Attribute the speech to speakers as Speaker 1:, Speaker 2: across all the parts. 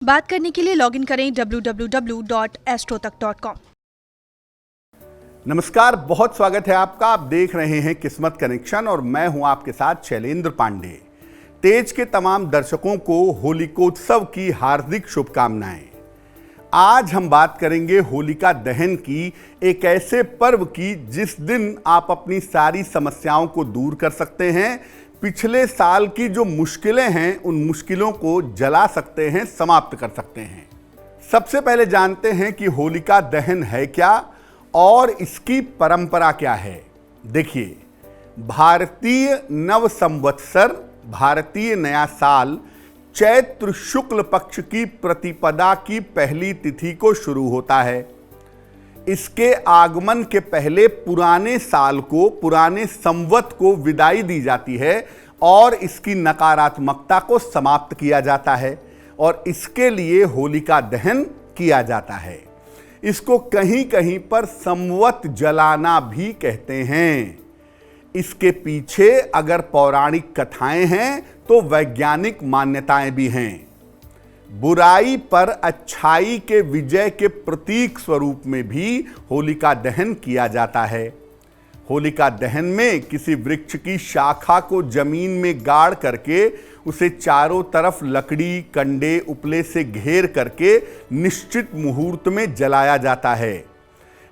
Speaker 1: बात करने के लिए लॉगिन करें www.astrotak.com।
Speaker 2: नमस्कार, बहुत स्वागत है आपका। आप देख रहे हैं किस्मत कनेक्शन और मैं हूं आपके साथ शैलेंद्र पांडे। तेज के तमाम दर्शकों को होलिकोत्सव की हार्दिक शुभकामनाएं। आज हम बात करेंगे होलिका दहन की, एक ऐसे पर्व की जिस दिन आप अपनी सारी समस्याओं को दूर कर सकते हैं। पिछले साल की जो मुश्किलें हैं उन मुश्किलों को जला सकते हैं, समाप्त कर सकते हैं। सबसे पहले जानते हैं कि होलिका दहन है क्या और इसकी परंपरा क्या है। देखिए, भारतीय नव संवत्सर, भारतीय नया साल चैत्र शुक्ल पक्ष की प्रतिपदा की पहली तिथि को शुरू होता है। इसके आगमन के पहले पुराने साल को, पुराने संवत को विदाई दी जाती है और इसकी नकारात्मकता को समाप्त किया जाता है और इसके लिए होलिका दहन किया जाता है। इसको कहीं कहीं पर संवत जलाना भी कहते हैं। इसके पीछे अगर पौराणिक कथाएं हैं तो वैज्ञानिक मान्यताएं भी हैं। बुराई पर अच्छाई के विजय के प्रतीक स्वरूप में भी होलिका दहन किया जाता है। होलिका दहन में किसी वृक्ष की शाखा को जमीन में गाड़ करके उसे चारों तरफ लकड़ी, कंडे, उपले से घेर करके निश्चित मुहूर्त में जलाया जाता है।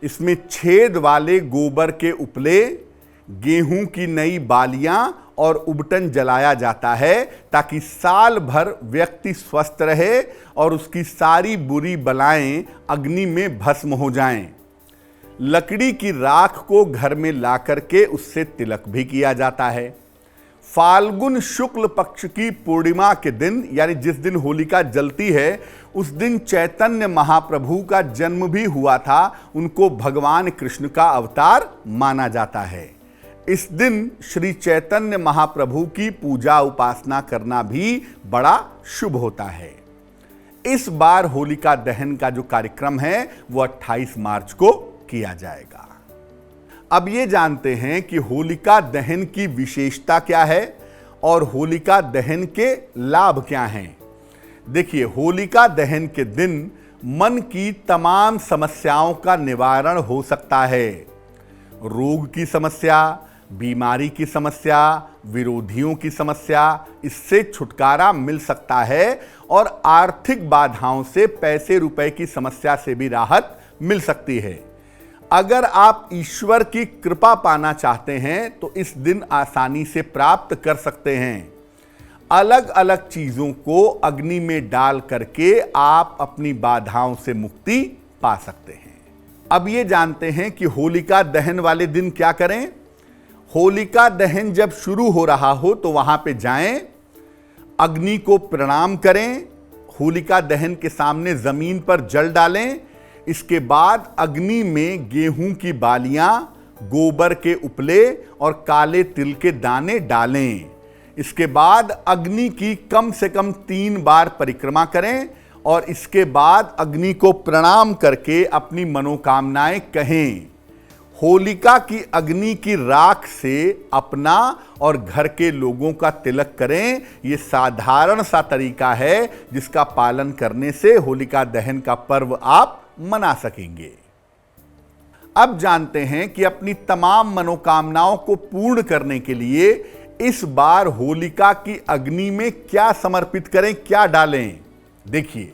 Speaker 2: इसमें छेद वाले गोबर के उपले, गेहूं की नई बालियां और उबटन जलाया जाता है ताकि साल भर व्यक्ति स्वस्थ रहे और उसकी सारी बुरी बलाएं अग्नि में भस्म हो जाएं। लकड़ी की राख को घर में ला करके उससे तिलक भी किया जाता है। फाल्गुन शुक्ल पक्ष की पूर्णिमा के दिन, यानी जिस दिन होलिका जलती है, उस दिन चैतन्य महाप्रभु का जन्म भी हुआ था। उनको भगवान कृष्ण का अवतार माना जाता है। इस दिन श्री चैतन्य महाप्रभु की पूजा उपासना करना भी बड़ा शुभ होता है। इस बार होलिका दहन का जो कार्यक्रम है वो 28 मार्च को किया जाएगा। अब ये जानते हैं कि होलिका दहन की विशेषता क्या है और होलिका दहन के लाभ क्या हैं। देखिए, होलिका दहन के दिन मन की तमाम समस्याओं का निवारण हो सकता है। रोग की समस्या, बीमारी की समस्या, विरोधियों की समस्या, इससे छुटकारा मिल सकता है और आर्थिक बाधाओं से, पैसे रुपए की समस्या से भी राहत मिल सकती है। अगर आप ईश्वर की कृपा पाना चाहते हैं तो इस दिन आसानी से प्राप्त कर सकते हैं। अलग अलग चीजों को अग्नि में डाल करके आप अपनी बाधाओं से मुक्ति पा सकते हैं। अब ये जानते हैं कि होलिका दहन वाले दिन क्या करें। होलिका दहन जब शुरू हो रहा हो तो वहां पे जाएं, अग्नि को प्रणाम करें, होलिका दहन के सामने जमीन पर जल डालें। इसके बाद अग्नि में गेहूं की बालियां, गोबर के उपले और काले तिल के दाने डालें। इसके बाद अग्नि की कम से कम 3 बार परिक्रमा करें और इसके बाद अग्नि को प्रणाम करके अपनी मनोकामनाएं कहें। होलिका की अग्नि की राख से अपना और घर के लोगों का तिलक करें। यह साधारण सा तरीका है जिसका पालन करने से होलिका दहन का पर्व आप मना सकेंगे। अब जानते हैं कि अपनी तमाम मनोकामनाओं को पूर्ण करने के लिए इस बार होलिका की अग्नि में क्या समर्पित करें, क्या डालें। देखिए,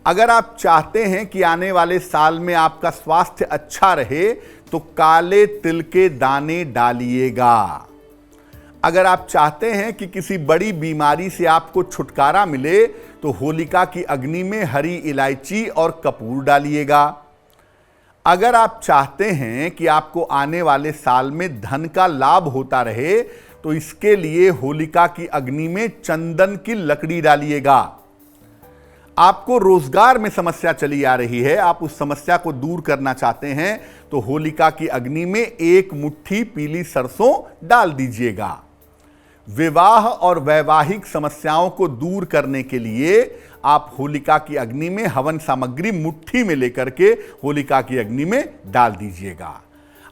Speaker 2: अगर आप चाहते हैं कि आने वाले साल में आपका स्वास्थ्य अच्छा रहे तो काले तिल के दाने डालिएगा। अगर आप चाहते हैं कि किसी बड़ी बीमारी से आपको छुटकारा मिले तो होलिका की अग्नि में हरी इलायची और कपूर डालिएगा। अगर आप चाहते हैं कि आपको आने वाले साल में धन का लाभ होता रहे तो इसके लिए होलिका की अग्नि में चंदन की लकड़ी डालिएगा। आपको रोजगार में समस्या चली आ रही है, आप उस समस्या को दूर करना चाहते हैं तो होलिका की अग्नि में 1 मुट्ठी पीली सरसों डाल दीजिएगा। विवाह और वैवाहिक समस्याओं को दूर करने के लिए आप होलिका की अग्नि में हवन सामग्री मुट्ठी में लेकर के होलिका की अग्नि में डाल दीजिएगा।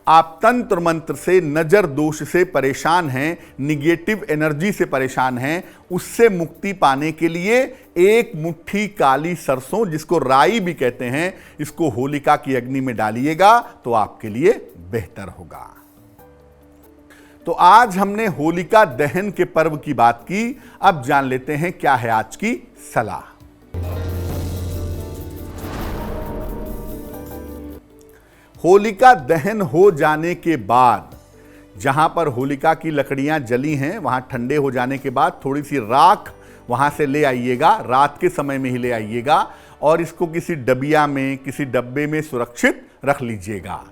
Speaker 2: आप तंत्र मंत्र से, नजर दोष से परेशान हैं, निगेटिव एनर्जी से परेशान हैं, उससे मुक्ति पाने के लिए एक मुट्ठी काली सरसों, जिसको राई भी कहते हैं, इसको होलिका की अग्नि में डालिएगा तो आपके लिए बेहतर होगा। तो आज हमने होलिका दहन के पर्व की बात की। अब जान लेते हैं क्या है आज की सलाह। होलिका दहन हो जाने के बाद, जहां पर होलिका की लकड़ियां जली हैं, वहां ठंडे हो जाने के बाद थोड़ी सी राख वहां से ले आइएगा, रात के समय में ही ले आइएगा, और इसको किसी डबिया में, किसी डब्बे में सुरक्षित रख लीजिएगा।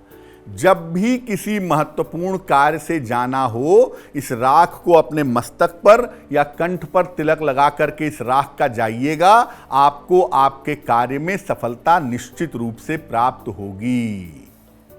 Speaker 2: जब भी किसी महत्वपूर्ण कार्य से जाना हो, इस राख को अपने मस्तक पर या कंठ पर तिलक लगा करके इस राख का जाइएगा। आपको आपके कार्य में सफलता निश्चित रूप से प्राप्त होगी।